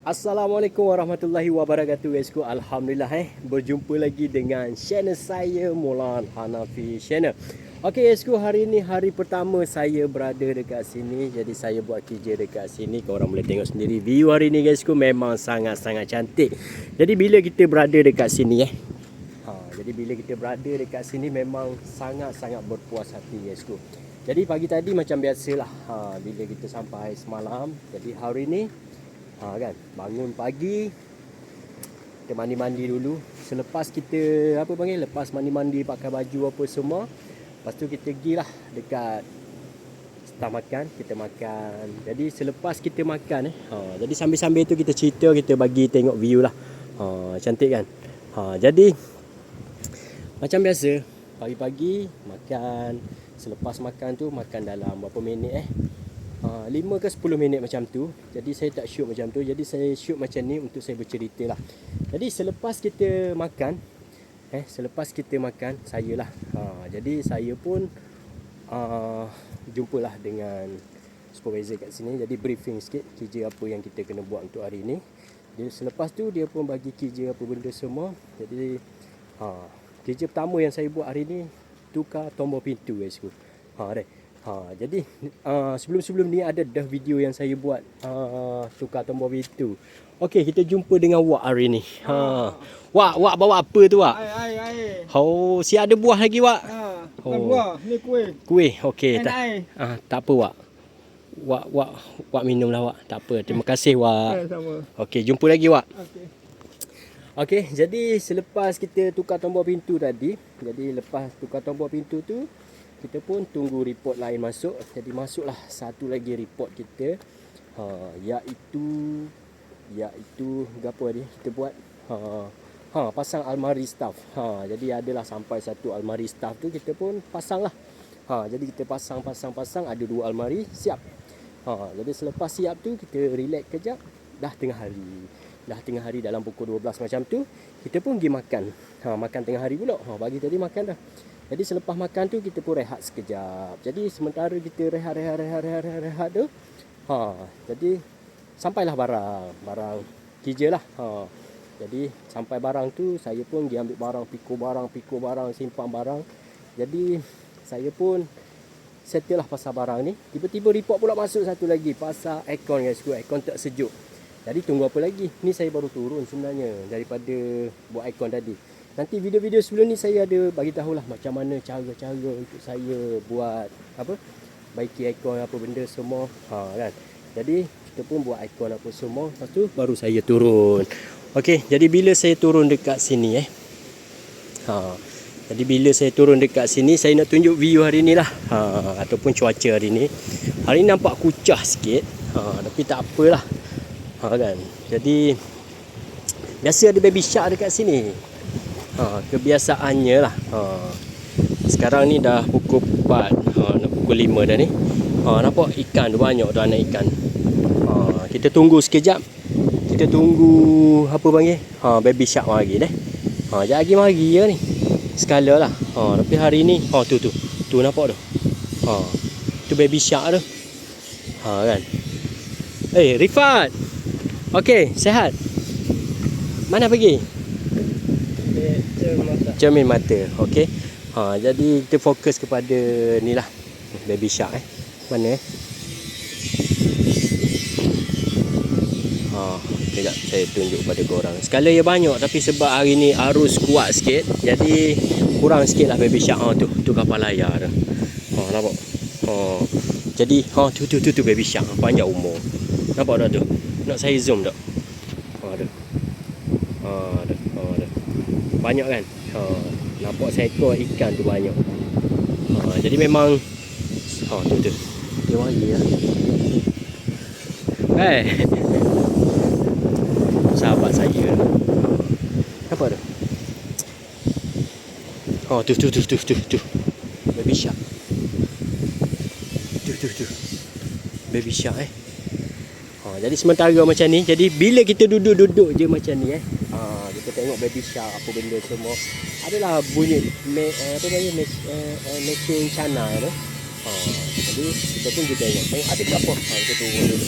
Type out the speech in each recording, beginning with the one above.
Assalamualaikum warahmatullahi wabarakatuh guysku. Alhamdulillah berjumpa lagi dengan channel saya Mulan Hanafi Channel. Okey guysku, hari ni hari pertama saya berada dekat sini. Jadi saya buat kerja dekat sini. Korang boleh tengok sendiri view hari ni guysku, memang sangat-sangat cantik. Jadi bila kita berada dekat sini jadi bila kita berada dekat sini memang sangat-sangat berpuas hati guysku. Jadi pagi tadi macam biasalah, bila kita sampai semalam. Jadi hari ni kan, bangun pagi, kita mandi-mandi dulu. Selepas kita lepas mandi-mandi, pakai baju apa semua, lepas tu kita pergilah dekat staf makan, kita makan. Jadi selepas kita makan jadi sambil-sambil tu kita cerita, kita bagi tengok view lah. Cantik kan? Jadi macam biasa, pagi-pagi makan. Selepas makan tu, makan dalam berapa minit 5 ke 10 minit macam tu. Jadi saya tak shoot macam tu. Jadi saya shoot macam ni untuk saya bercerita lah. Jadi selepas kita makan, saya lah. Jadi saya pun jumpalah dengan supervisor kat sini. Jadi briefing sikit kerja apa yang kita kena buat untuk hari ni. Jadi selepas tu dia pun bagi kerja apa benda semua. Jadi kerja pertama yang saya buat hari ni, tukar tombol pintu guys. Jadi sebelum-sebelum ni ada dah video yang saya buat tukar tombol pintu. Okey, kita jumpa dengan Wak hari ni. Wak bawa apa tu Wak? Air. Si ada buah lagi Wak? Bukan buah, ni kuih. Kuih, okey. Tak apa Wak. Wak minum lah Wak. Tak apa. Terima kasih Wak. Sama. Okey, jumpa lagi Wak. Okey. Jadi selepas kita tukar tombol pintu tadi, jadi lepas tukar tombol pintu tu, kita pun tunggu report lain masuk. Jadi masuklah satu lagi report kita, iaitu apa ni kita buat, pasang almari staff. Jadi adalah sampai satu almari staff tu kita pun pasang lah. Jadi kita pasang, ada 2 almari siap. Jadi selepas siap tu kita relax kejap. Dah tengah hari dalam pukul 12 macam tu, kita pun pergi makan. Makan tengah hari pula. Pagi tadi makan dah. Jadi selepas makan tu kita pun rehat sekejap. Jadi sementara kita rehat tu, jadi sampailah barang kerja lah. Jadi sampai barang tu, saya pun pergi ambil barang, pikul barang, simpan barang. Jadi saya pun settle lah pasal barang ni. Tiba-tiba report pula masuk satu lagi pasal aircon guys. Aircon tak sejuk. Jadi tunggu apa lagi? Ni saya baru turun sebenarnya daripada buat aircon tadi. Nanti video-video sebelum ni saya ada bagi tahulah macam mana cara-cara untuk saya buat baiki aircon apa benda semua. Kan. Jadi kita pun buat aircon apa semua, lepas tu baru saya turun. Okey, jadi bila saya turun dekat sini jadi bila saya turun dekat sini, saya nak tunjuk view hari ni lah. Ataupun cuaca hari ni. Hari ni nampak kucah sikit. Tapi tak apalah. Kan. Jadi biasa ada baby shark dekat sini. Kebiasaannya lah. Sekarang ni dah pukul 4, nak pukul 5 dah ni. Nampak ikan tu banyak tu, anak ikan. Kita tunggu sekejap. Kita tunggu baby shark mari deh. Sekejap lagi mari je ni. Sekala lah. Tapi hari ni tu nampak tu. Tu baby shark tu. Kan. Rifat. Okey, sihat. Mana pergi? Cermin mata. Okey. Jadi kita fokus kepada ni lah, baby shark Mana sekejap saya tunjuk pada korang. Skala dia banyak, tapi sebab hari ni arus kuat sikit, jadi kurang sikit lah baby shark. Tu kapal layar tu. Nampak? Jadi tu baby shark panjang umur. Nampak tak tu? Nak saya zoom tak? Banyak kan? Nampak seekor ikan tu banyak. Jadi memang tu dia mari lah. Sahabat saya. Apa tu? Tu baby shark. Tu baby shark jadi sementara macam ni. Jadi bila kita duduk je macam ni kita tengok baby shark apa benda semua, adalah bunyi machine channel tu. Jadi kita pun kita tengok ada berapa. Kita tunggu dulu.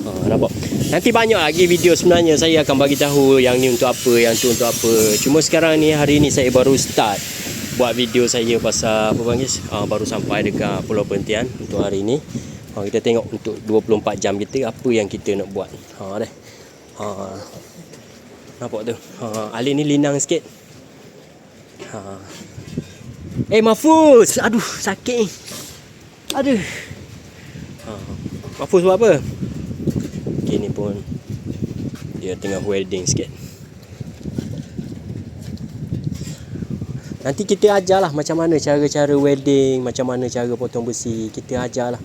Nampak. Nanti banyak lagi video sebenarnya saya akan bagi tahu yang ni untuk apa, yang tu untuk apa. Cuma sekarang ni, hari ni saya baru start buat video saya pasal apa panggil, baru sampai dekat Pulau Perhentian untuk hari ni. Kita tengok untuk 24 jam kita apa yang kita nak buat. Deh. Nampak tu. Ali ni linang sikit. Mahfuz, aduh sakit ni. Aduh. Mahfuz buat apa? Okay, ni pun dia tengah welding sikit. Nanti kita ajarlah macam mana cara-cara welding, macam mana cara potong besi. Kita ajarlah.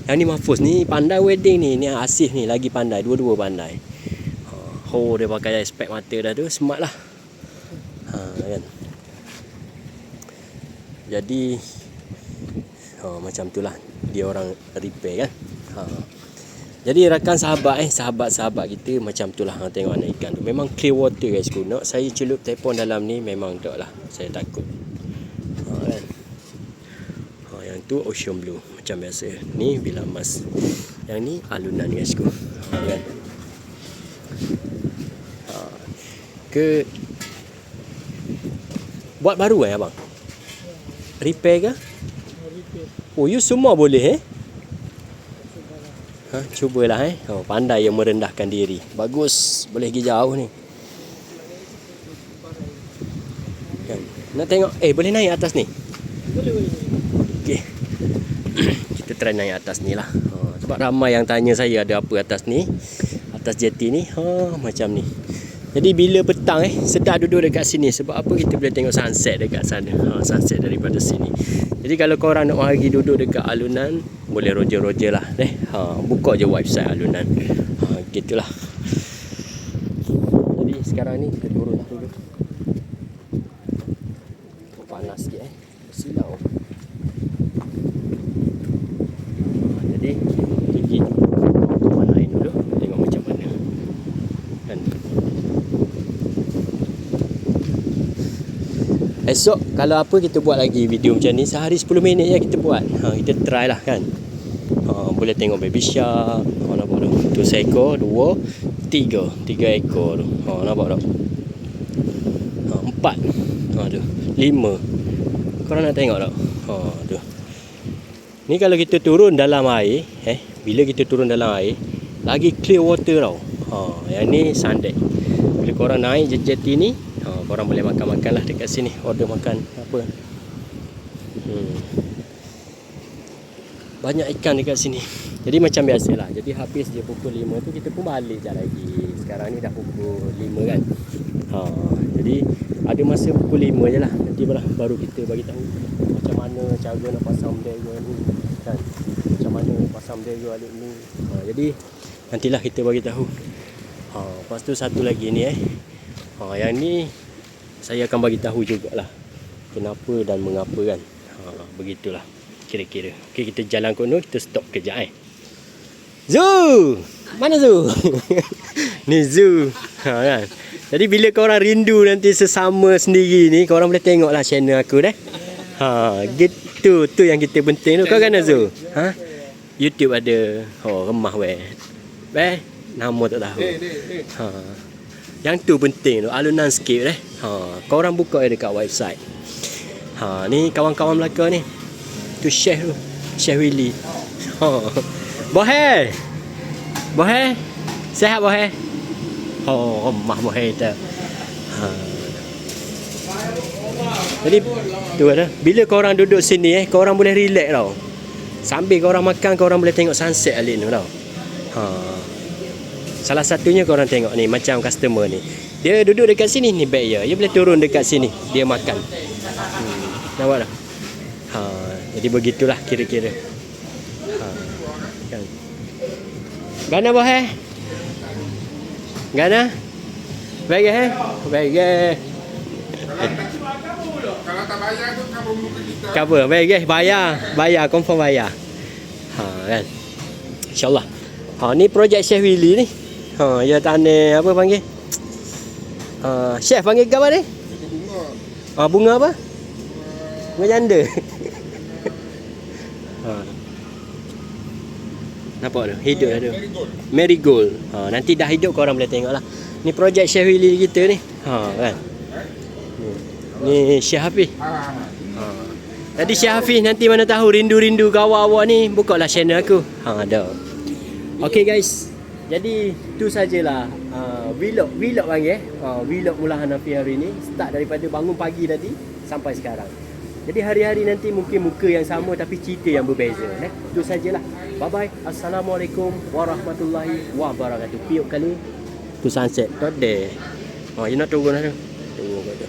Yang ni Mahfuz ni pandai welding ni. Ni Asif ni lagi pandai. Dua-dua pandai. Dia pakai spek mata dah tu. Smart lah. Kan. Jadi macam tu lah. Dia orang repair kan. Jadi rakan sahabat-sahabat kita macam tu lah. Tengok anak ikan tu. Memang clear water guys. Nak saya celup telefon dalam ni memang tak lah. Saya takut. Kan. Yang tu ocean blue macam biasa. Ni bilah emas. Yang ni alunan guys ku. Kan. Ke buat baru abang? Repair ke? Oh, you semua boleh cubalah pandai yang merendahkan diri. Bagus, boleh pergi jauh ni. Kan. Nak tengok boleh naik atas ni? Boleh. Okey. Kita try naik atas ni lah. Sebab ramai yang tanya saya ada apa atas ni. Atas jeti ni. Macam ni. Jadi bila petang sedap duduk dekat sini. Sebab apa? Kita boleh tengok sunset dekat sana. Sunset daripada sini. Jadi kalau korang nak pergi duduk dekat alunan, boleh roger-roger lah. Buka je website alunan. Gitulah. Jadi sekarang ni kita turun lah dulu. Panas sikit silau. Jadi pergi mana lain dulu. Tengok macam mana. Kan. Esok kalau apa kita buat lagi video macam ni. Sehari 10 minit je kita buat. Kita try lah kan. Boleh tengok baby shark. Nampak tu. Tu seekor, 2, 3. 3 ekor tu. Nampak tak? 4. Tu. 5. Korang nak tengok tak? Tu. Ni kalau kita turun dalam air, bila kita turun dalam air, lagi clear water tau. Yang ni sundeck. Bila korang naik jeti ni, korang boleh makan-makan lah dekat sini. Order makan apa. Banyak ikan dekat sini. Jadi macam biasalah. Jadi habis je pukul 5 tu kita pun balik je lagi. Sekarang ni dah pukul 5 kan. Jadi ada masa pukul 5 je lah. Nanti baru kita bagi tahu macam mana cara nak pasang bendera ni kan. Macam mana pasang bendera alik ni. Jadi nantilah kita bagi tahu. Lepas tu satu lagi ni yang ni saya akan bagi tahu jugalah kenapa dan mengapa kan. Begitulah kira-kira. Okey, kita jalan kono, kita stop kejap Zoo! Mana Zoo? Ni Zoo. Kan. Jadi bila korang rindu nanti sesama sendiri ni, korang boleh tengoklah channel aku dah. Gitu tu yang kita penting tu. Kau kan Zoo? YouTube ada. Remah nama tak tahu. Yang tu penting tu, alunan sikit korang buka dekat website. Ni kawan-kawan Melaka ni. Tu Syekh tu. Syekh Willy. Bohe. Sihat bohe. Remah bohe tu. Jadi tu ada. Bila korang duduk sini korang boleh relax tau. Sambil korang makan, korang boleh tengok sunset alik tu tau. Salah satunya korang tengok ni, macam customer ni. Dia duduk dekat sini ni bag dia. Dia boleh turun dekat sini, dia makan. Nampak tak? Jadi begitulah kira-kira. Kan. Gana boh Gana? Baik Baik Kalau tak bayar tu cover muka kita. Cover, baik bayar, confirm bayar. Kan. InsyaAllah. Ni projek Chef Willy ni. Ya tanah apa panggil? Chef panggil apa ni? Bunga. Bunga apa? Bunga janda. Nampak tu? Hidup dah tu. Marigold. Marigold. Nanti dah hidup korang boleh tengok lah. Ni projek Syekh Willy kita ni. Kan. Ni Syekh Hafiz. Jadi Syekh Hafiz nanti mana tahu rindu-rindu kawan awak ni, bukalah channel aku. Dah. Okay guys. Jadi tu sajalah vlog panggil. Vlog Mullah Hanafi hari ni. Start daripada bangun pagi tadi sampai sekarang. Jadi hari-hari nanti mungkin muka yang sama tapi cerita yang berbeza. Itu sajalah. Bye-bye. Assalamualaikum warahmatullahi wabarakatuh. Piuk kali. Tu sunset. Not there. You nak tunggu lah tu. Tunggu kat tu.